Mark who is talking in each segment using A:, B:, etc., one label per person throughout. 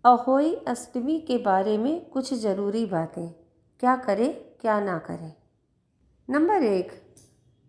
A: अहोई अष्टमी के बारे में कुछ ज़रूरी बातें, क्या करें क्या ना करें। नंबर 1,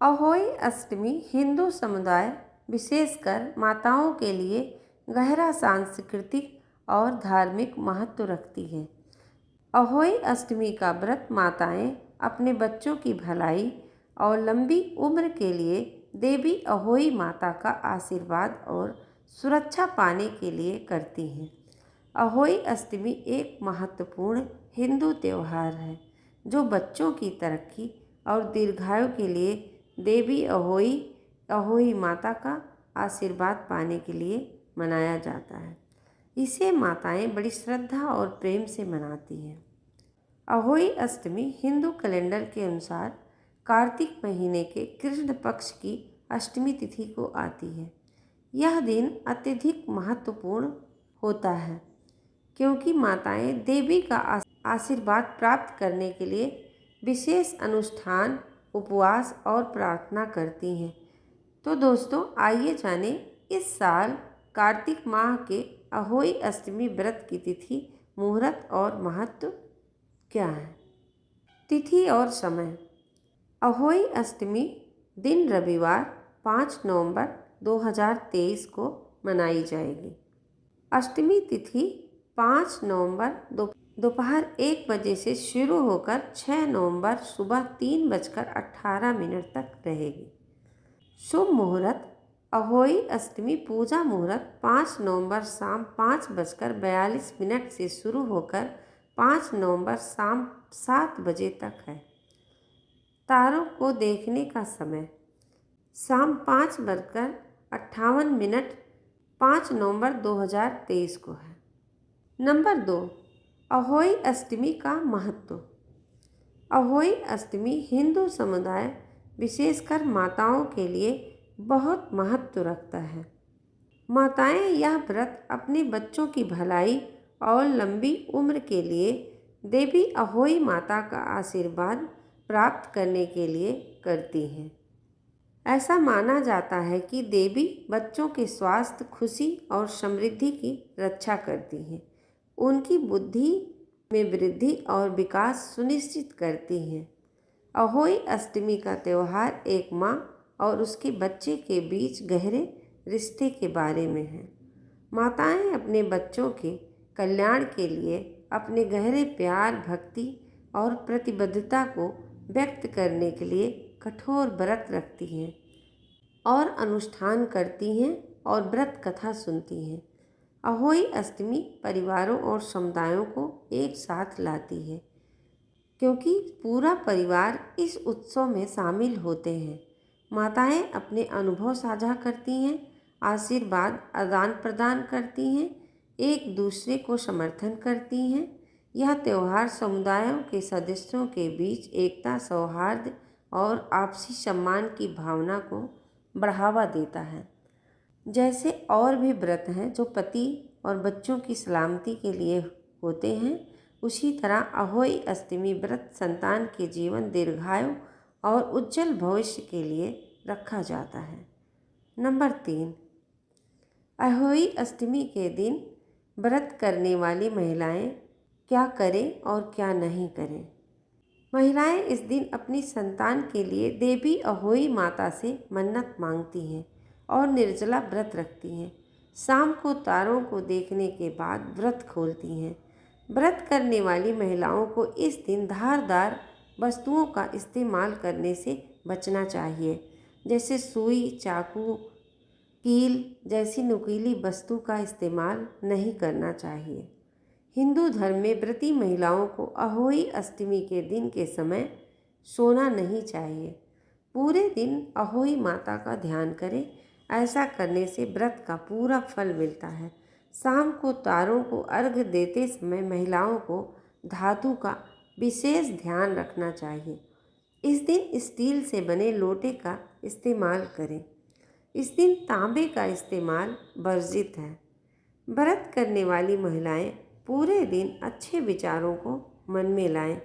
A: अहोई अष्टमी हिंदू समुदाय विशेषकर माताओं के लिए गहरा सांस्कृतिक और धार्मिक महत्व रखती है। अहोई अष्टमी का व्रत माताएं अपने बच्चों की भलाई और लंबी उम्र के लिए देवी अहोई माता का आशीर्वाद और सुरक्षा पाने के लिए करती हैं। अहोई अष्टमी एक महत्वपूर्ण हिंदू त्यौहार है जो बच्चों की तरक्की और दीर्घायु के लिए देवी अहोई माता का आशीर्वाद पाने के लिए मनाया जाता है। इसे माताएं बड़ी श्रद्धा और प्रेम से मनाती हैं। अहोई अष्टमी हिंदू कैलेंडर के अनुसार कार्तिक महीने के कृष्ण पक्ष की अष्टमी तिथि को आती है। यह दिन अत्यधिक महत्वपूर्ण होता है क्योंकि माताएं देवी का आशीर्वाद प्राप्त करने के लिए विशेष अनुष्ठान, उपवास और प्रार्थना करती हैं। तो दोस्तों, आइए जानें इस साल कार्तिक माह के अहोई अष्टमी व्रत की तिथि, मुहूर्त और महत्व क्या है। तिथि और समय। अहोई अष्टमी दिन रविवार 5 नवंबर 2023 को मनाई जाएगी। अष्टमी तिथि 5 नवंबर दोपहर 1 बजे से शुरू होकर 6 नवंबर सुबह 3:18 तक रहेगी। शुभ मुहूर्त। अहोई अष्टमी पूजा मुहूर्त 5 नवंबर शाम 5:42 से शुरू होकर 5 नवंबर शाम 7 बजे तक है। तारों को देखने का समय शाम 5:58 5 नवंबर 2023 को है। नंबर 2, अहोई अष्टमी का महत्व। अहोई अष्टमी हिंदू समुदाय विशेषकर माताओं के लिए बहुत महत्व रखता है। माताएं यह व्रत अपने बच्चों की भलाई और लंबी उम्र के लिए देवी अहोई माता का आशीर्वाद प्राप्त करने के लिए करती हैं। ऐसा माना जाता है कि देवी बच्चों के स्वास्थ्य, खुशी और समृद्धि की रक्षा करती हैं, उनकी बुद्धि में वृद्धि और विकास सुनिश्चित करती हैं। अहोई अष्टमी का त्यौहार एक माँ और उसके बच्चे के बीच गहरे रिश्ते के बारे में है। माताएं अपने बच्चों के कल्याण के लिए अपने गहरे प्यार, भक्ति और प्रतिबद्धता को व्यक्त करने के लिए कठोर व्रत रखती हैं और अनुष्ठान करती हैं और व्रत कथा सुनती हैं। अहोई अष्टमी परिवारों और समुदायों को एक साथ लाती है क्योंकि पूरा परिवार इस उत्सव में शामिल होते हैं। माताएं अपने अनुभव साझा करती हैं, आशीर्वाद आदान प्रदान करती हैं, एक दूसरे को समर्थन करती हैं। यह त्यौहार समुदायों के सदस्यों के बीच एकता, सौहार्द और आपसी सम्मान की भावना को बढ़ावा देता है। जैसे और भी व्रत हैं जो पति और बच्चों की सलामती के लिए होते हैं, उसी तरह अहोई अष्टमी व्रत संतान के जीवन, दीर्घायु और उज्जवल भविष्य के लिए रखा जाता है। नंबर 3, अहोई अष्टमी के दिन व्रत करने वाली महिलाएं क्या करें और क्या नहीं करें। महिलाएं इस दिन अपनी संतान के लिए देवी अहोई माता से मन्नत मांगती हैं और निर्जला व्रत रखती हैं। शाम को तारों को देखने के बाद व्रत खोलती हैं। व्रत करने वाली महिलाओं को इस दिन धारदार वस्तुओं का इस्तेमाल करने से बचना चाहिए, जैसे सुई, चाकू, कील जैसी नुकीली वस्तु का इस्तेमाल नहीं करना चाहिए। हिंदू धर्म में व्रती महिलाओं को अहोई अष्टमी के दिन के समय सोना नहीं चाहिए। पूरे दिन अहोई माता का ध्यान करें। ऐसा करने से व्रत का पूरा फल मिलता है। शाम को तारों को अर्घ्य देते समय महिलाओं को धातु का विशेष ध्यान रखना चाहिए। इस दिन स्टील से बने लोटे का इस्तेमाल करें। इस दिन तांबे का इस्तेमाल वर्जित है। व्रत करने वाली महिलाएं पूरे दिन अच्छे विचारों को मन में लाएं।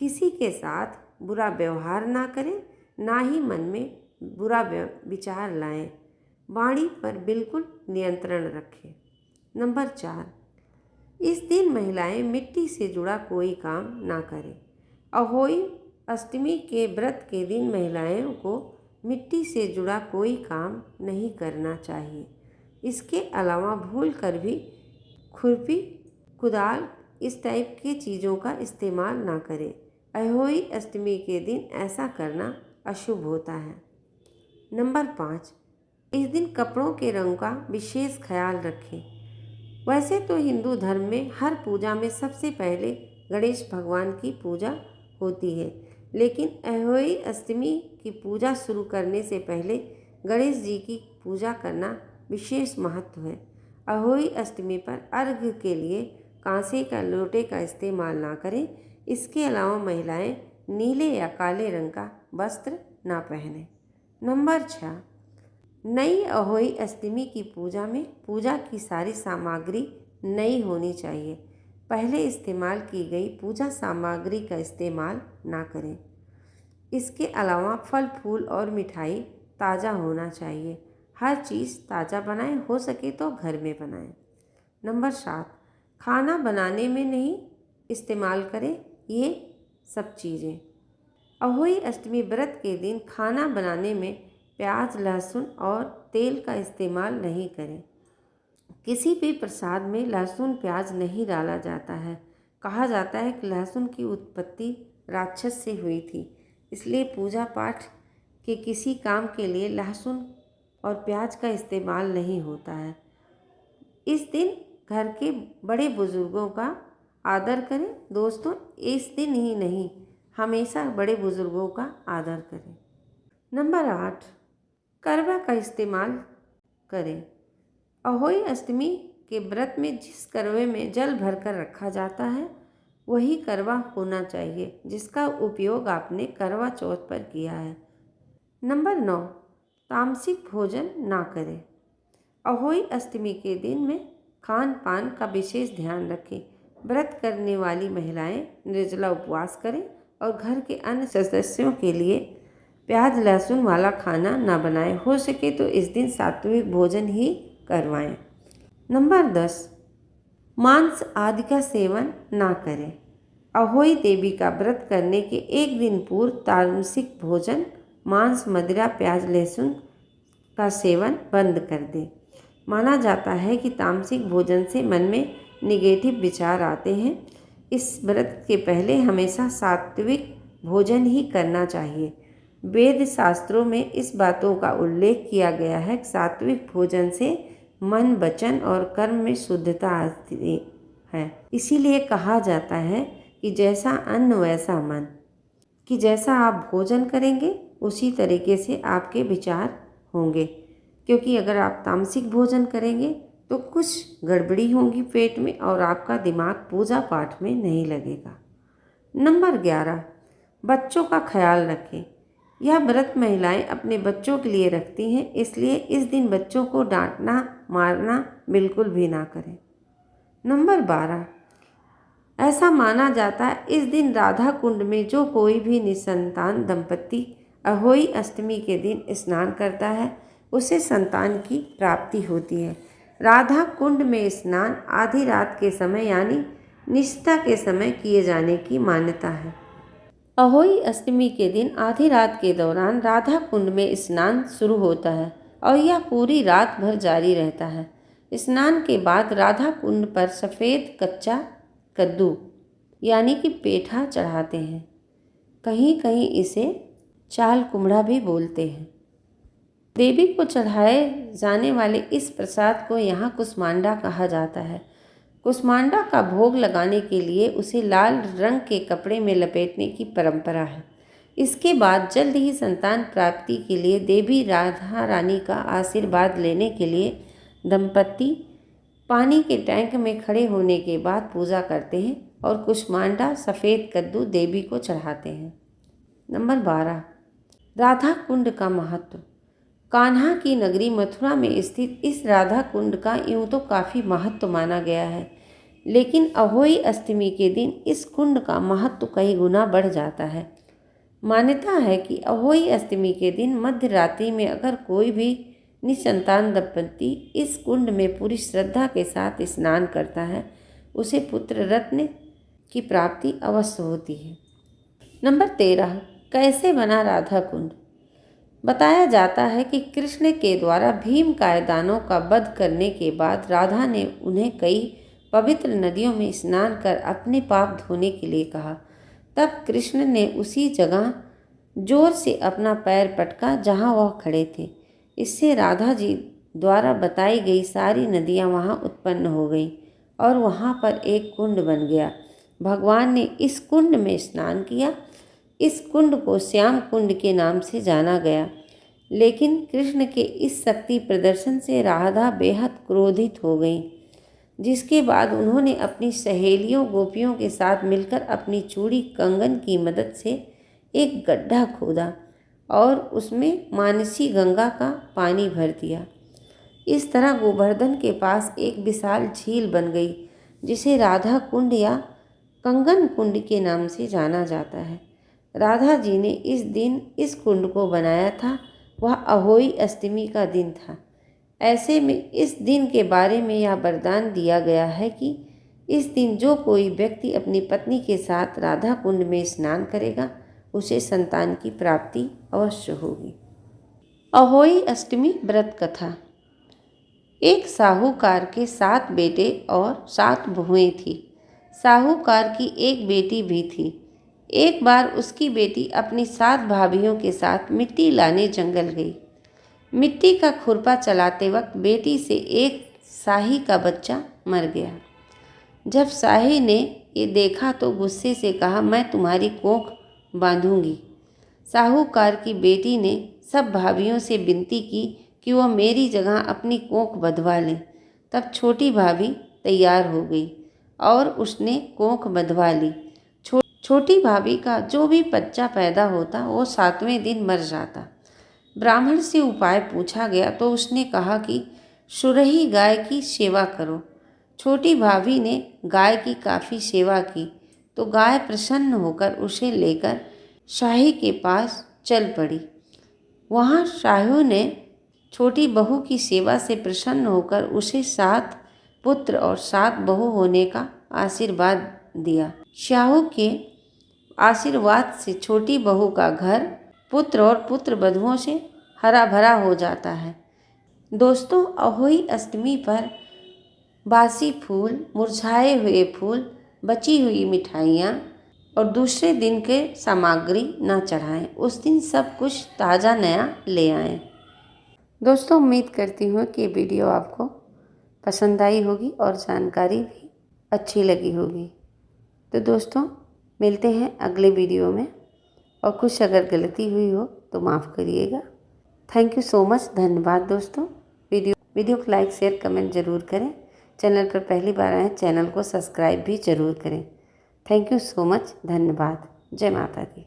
A: किसी के साथ बुरा व्यवहार ना करें, ना ही मन में बुरा विचार लाएं। वाणी पर बिल्कुल नियंत्रण रखें। नंबर 4, इस दिन महिलाएं मिट्टी से जुड़ा कोई काम ना करें। अहोई अष्टमी के व्रत के दिन महिलाओं को मिट्टी से जुड़ा कोई काम नहीं करना चाहिए। इसके अलावा भूल कर भी खुरपी, कुदाल इस टाइप की चीज़ों का इस्तेमाल ना करें। अहोई अष्टमी के दिन ऐसा करना अशुभ होता है। नंबर 5, इस दिन कपड़ों के रंग का विशेष ख्याल रखें। वैसे तो हिंदू धर्म में हर पूजा में सबसे पहले गणेश भगवान की पूजा होती है, लेकिन अहोई अष्टमी की पूजा शुरू करने से पहले गणेश जी की पूजा करना विशेष महत्व है। अहोई अष्टमी पर अर्घ्य के लिए कांसे का लोटे का इस्तेमाल ना करें। इसके अलावा महिलाएं नीले या काले रंग का वस्त्र ना पहनें। नंबर 6, नई अहोई अष्टमी की पूजा में पूजा की सारी सामग्री नई होनी चाहिए। पहले इस्तेमाल की गई पूजा सामग्री का इस्तेमाल ना करें। इसके अलावा फल फूल और मिठाई ताज़ा होना चाहिए। हर चीज़ ताज़ा बनाएं, हो सके तो घर में बनाएं। नंबर 7, खाना बनाने में नहीं इस्तेमाल करें ये सब चीज़ें। अहोई अष्टमी व्रत के दिन खाना बनाने में प्याज, लहसुन और तेल का इस्तेमाल नहीं करें। किसी भी प्रसाद में लहसुन प्याज नहीं डाला जाता है। कहा जाता है कि लहसुन की उत्पत्ति राक्षस से हुई थी, इसलिए पूजा पाठ के किसी काम के लिए लहसुन और प्याज का इस्तेमाल नहीं होता है। इस दिन घर के बड़े बुजुर्गों का आदर करें। दोस्तों, इस दिन ही नहीं, हमेशा बड़े बुजुर्गों का आदर करें। नंबर 8, करवा का इस्तेमाल करें। अहोई अष्टमी के व्रत में जिस करवे में जल भरकर रखा जाता है वही करवा होना चाहिए जिसका उपयोग आपने करवा चौथ पर किया है। नंबर 9, तामसिक भोजन ना करें। अहोई अष्टमी के दिन में खान पान का विशेष ध्यान रखें। व्रत करने वाली महिलाएं निर्जला उपवास करें और घर के अन्य सदस्यों के लिए प्याज लहसुन वाला खाना ना बनाएं। हो सके तो इस दिन सात्विक भोजन ही करवाएं। नंबर 10, मांस आदि का सेवन ना करें। अहोई देवी का व्रत करने के एक दिन पूर्व तामसिक भोजन, मांस, मदिरा, प्याज लहसुन का सेवन बंद कर दें। माना जाता है कि तामसिक भोजन से मन में निगेटिव विचार आते हैं। इस व्रत के पहले हमेशा सात्विक भोजन ही करना चाहिए। वेद शास्त्रों में इस बातों का उल्लेख किया गया है कि सात्विक भोजन से मन, वचन और कर्म में शुद्धता आती है। इसीलिए कहा जाता है कि जैसा अन्न वैसा मन, कि जैसा आप भोजन करेंगे उसी तरीके से आपके विचार होंगे। क्योंकि अगर आप तामसिक भोजन करेंगे तो कुछ गड़बड़ी होगी पेट में और आपका दिमाग पूजा पाठ में नहीं लगेगा। नंबर 11, बच्चों का ख्याल रखें। यह व्रत महिलाएं अपने बच्चों के लिए रखती हैं, इसलिए इस दिन बच्चों को डांटना मारना बिल्कुल भी ना करें। नंबर 12, ऐसा माना जाता है इस दिन राधा कुंड में जो कोई भी निसंतान दंपति अहोई अष्टमी के दिन स्नान करता है उसे संतान की प्राप्ति होती है। राधा कुंड में स्नान आधी रात के समय यानी निष्ठा के समय किए जाने की मान्यता है। अहोई अष्टमी के दिन आधी रात के दौरान राधा कुंड में स्नान शुरू होता है और यह पूरी रात भर जारी रहता है। स्नान के बाद राधा कुंड पर सफ़ेद कच्चा कद्दू यानी कि पेठा चढ़ाते हैं। कहीं कहीं इसे चाल कुमड़ा भी बोलते हैं। देवी को चढ़ाए जाने वाले इस प्रसाद को यहाँ कुसमांडा कहा जाता है। कुसमांडा का भोग लगाने के लिए उसे लाल रंग के कपड़े में लपेटने की परंपरा है। इसके बाद जल्द ही संतान प्राप्ति के लिए देवी राधा रानी का आशीर्वाद लेने के लिए दंपति पानी के टैंक में खड़े होने के बाद पूजा करते हैं और कुसमांडा सफ़ेद कद्दू देवी को चढ़ाते हैं। नंबर 12, राधा कुंड का महत्व। कान्हा की नगरी मथुरा में स्थित इस राधा कुंड का यूँ तो काफ़ी महत्व माना गया है, लेकिन अहोई अष्टमी के दिन इस कुंड का महत्व कई गुना बढ़ जाता है। मान्यता है कि अहोई अष्टमी के दिन मध्य रात्रि में अगर कोई भी निसंतान दंपति इस कुंड में पूरी श्रद्धा के साथ स्नान करता है उसे पुत्र रत्न की प्राप्ति अवश्य होती है। नंबर 13, कैसे बना राधा कुंड। बताया जाता है कि कृष्ण के द्वारा भीमकाय दानव का वध करने के बाद राधा ने उन्हें कई पवित्र नदियों में स्नान कर अपने पाप धोने के लिए कहा। तब कृष्ण ने उसी जगह जोर से अपना पैर पटका जहाँ वह खड़े थे। इससे राधा जी द्वारा बताई गई सारी नदियाँ वहाँ उत्पन्न हो गईं और वहाँ पर एक कुंड बन गया। भगवान ने इस कुंड में स्नान किया। इस कुंड को श्याम कुंड के नाम से जाना गया। लेकिन कृष्ण के इस शक्ति प्रदर्शन से राधा बेहद क्रोधित हो गई, जिसके बाद उन्होंने अपनी सहेलियों गोपियों के साथ मिलकर अपनी चूड़ी कंगन की मदद से एक गड्ढा खोदा और उसमें मानसी गंगा का पानी भर दिया। इस तरह गोवर्धन के पास एक विशाल झील बन गई, जिसे राधा कुंड या कंगन कुंड के नाम से जाना जाता है। राधा जी ने इस दिन इस कुंड को बनाया था। वह अहोई अष्टमी का दिन था। ऐसे में इस दिन के बारे में यह वरदान दिया गया है कि इस दिन जो कोई व्यक्ति अपनी पत्नी के साथ राधा कुंड में स्नान करेगा उसे संतान की प्राप्ति अवश्य होगी। अहोई अष्टमी व्रत कथा। एक साहूकार के 7 बेटे और 7 बहुएं थी। साहूकार की एक बेटी भी थी। एक बार उसकी बेटी अपनी 7 भाभियों के साथ मिट्टी लाने जंगल गई। मिट्टी का खुरपा चलाते वक्त बेटी से एक शाही का बच्चा मर गया। जब शाही ने ये देखा तो गुस्से से कहा, मैं तुम्हारी कोख बांधूंगी। साहूकार की बेटी ने सब भाभियों से विनती की कि वह मेरी जगह अपनी कोख बंधवा लें। तब छोटी भाभी तैयार हो गई और उसने कोख बंधवा ली। छोटी भाभी का जो भी बच्चा पैदा होता वो 7वें दिन मर जाता। ब्राह्मण से उपाय पूछा गया तो उसने कहा कि सुरही गाय की सेवा करो। छोटी भाभी ने गाय की काफ़ी सेवा की तो गाय प्रसन्न होकर उसे लेकर शाही के पास चल पड़ी। वहाँ शाहू ने छोटी बहू की सेवा से प्रसन्न होकर उसे 7 पुत्र और 7 बहू होने का आशीर्वाद दिया। शाहू के आशीर्वाद से छोटी बहू का घर पुत्र और पुत्र वधुओं से हरा भरा हो जाता है। दोस्तों, अहोई अष्टमी पर बासी फूल, मुरझाए हुए फूल, बची हुई मिठाइयाँ और दूसरे दिन के सामग्री न चढ़ाएं। उस दिन सब कुछ ताज़ा नया ले आएं। दोस्तों, उम्मीद करती हूँ कि वीडियो आपको पसंद आई होगी और जानकारी भी अच्छी लगी होगी। तो दोस्तों, मिलते हैं अगले वीडियो में और कुछ अगर गलती हुई हो तो माफ़ करिएगा। Thank you so much. धन्यवाद दोस्तों। वीडियो को लाइक, शेयर, कमेंट ज़रूर करें। चैनल पर पहली बार आए चैनल को सब्सक्राइब भी ज़रूर करें। Thank you so much. धन्यवाद। जय माता दी।